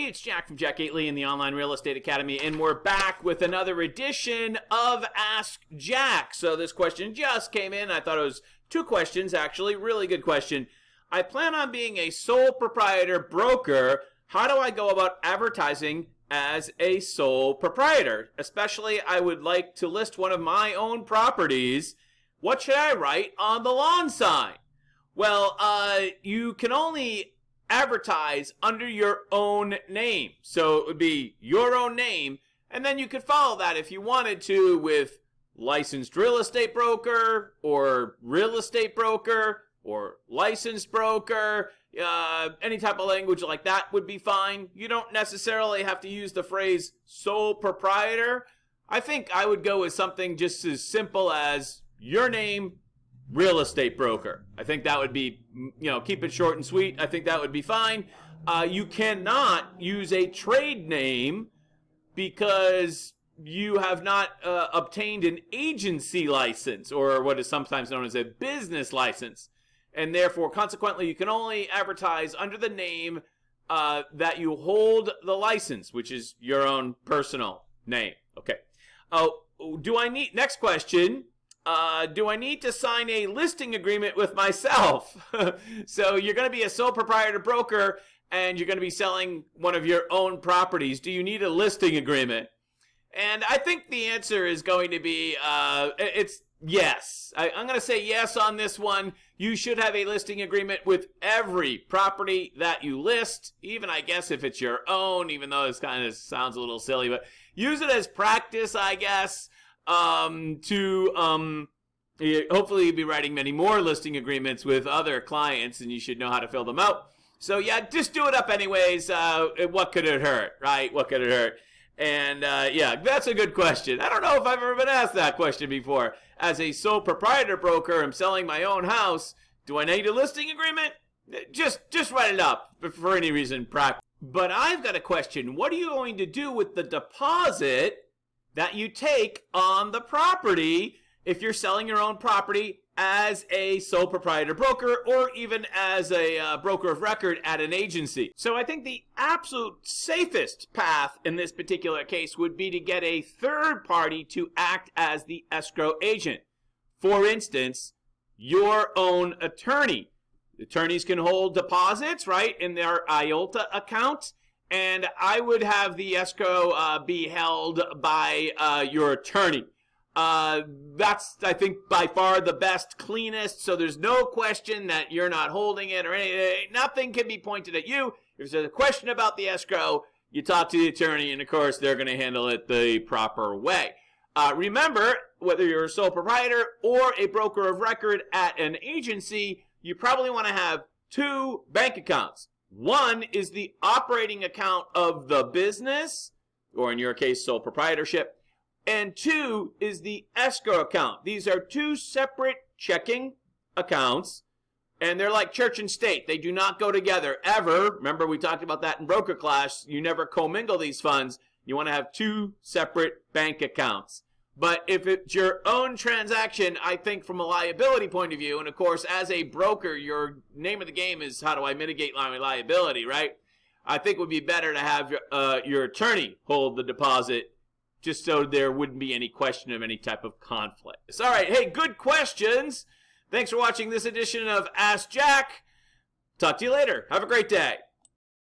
it's Jack from Jack Gately in the Online Real Estate Academy, and we're back with another edition of Ask Jack. So this question just came in. I thought it was 2 questions, actually. Really good question. I plan on being a sole proprietor broker. How do I go about advertising as a sole proprietor? Especially, I would like to list one of my own properties. What should I write on the lawn sign? Well, you can only advertise under your own name. So it would be your own name, and then you could follow that if you wanted to with licensed real estate broker or real estate broker or licensed broker. Any type of language like that would be fine. You don't necessarily have to use the phrase sole proprietor. I think I would go with something just as simple as your name, real estate broker. I think that would be, keep it short and sweet. I think that would be fine. You cannot use a trade name because you have not obtained an agency license, or what is sometimes known as a business license. And therefore, consequently, you can only advertise under the name that you hold the license, which is your own personal name. Okay. Next question. Do I need to sign a listing agreement with myself? So you're going to be a sole proprietor broker and you're going to be selling one of your own properties. Do you need a listing agreement? And I think the answer is going to be, it's yes. I'm going to say yes on this one. You should have a listing agreement with every property that you list, even I guess if it's your own, even though this kind of sounds a little silly, but use it as practice, I guess. Hopefully you'll be writing many more listing agreements with other clients, and you should know how to fill them out. So yeah, just do it up anyways. What could it hurt, right? What could it hurt? And yeah, that's a good question. I don't know if I've ever been asked that question before. As a sole proprietor broker, I'm selling my own house. Do I need a listing agreement? Just write it up for any reason, practice. But I've got a question. What are you going to do with the deposit that you take on the property if you're selling your own property as a sole proprietor broker, or even as a broker of record at an agency? So I think the absolute safest path in this particular case would be to get a third party to act as the escrow agent. For instance, your own attorney. Attorneys can hold deposits, right, in their IOLTA account. And I would have the escrow be held by your attorney. That's, I think, by far the best, cleanest, so there's no question that you're not holding it or anything. Nothing can be pointed at you. If there's a question about the escrow, you talk to the attorney, and of course, they're going to handle it the proper way. Remember, whether you're a sole proprietor or a broker of record at an agency, you probably want to have 2 bank accounts. One is the operating account of the business, or in your case, sole proprietorship. And 2 is the escrow account. These are 2 separate checking accounts, and they're like church and state. They do not go together ever. Remember, we talked about that in broker class. You never commingle these funds. You want to have 2 separate bank accounts. But if it's your own transaction, I think from a liability point of view, and of course, as a broker, your name of the game is how do I mitigate my liability, right? I think it would be better to have your attorney hold the deposit, just so there wouldn't be any question of any type of conflict. All right, hey, good questions. Thanks for watching this edition of Ask Jack. Talk to you later. Have a great day.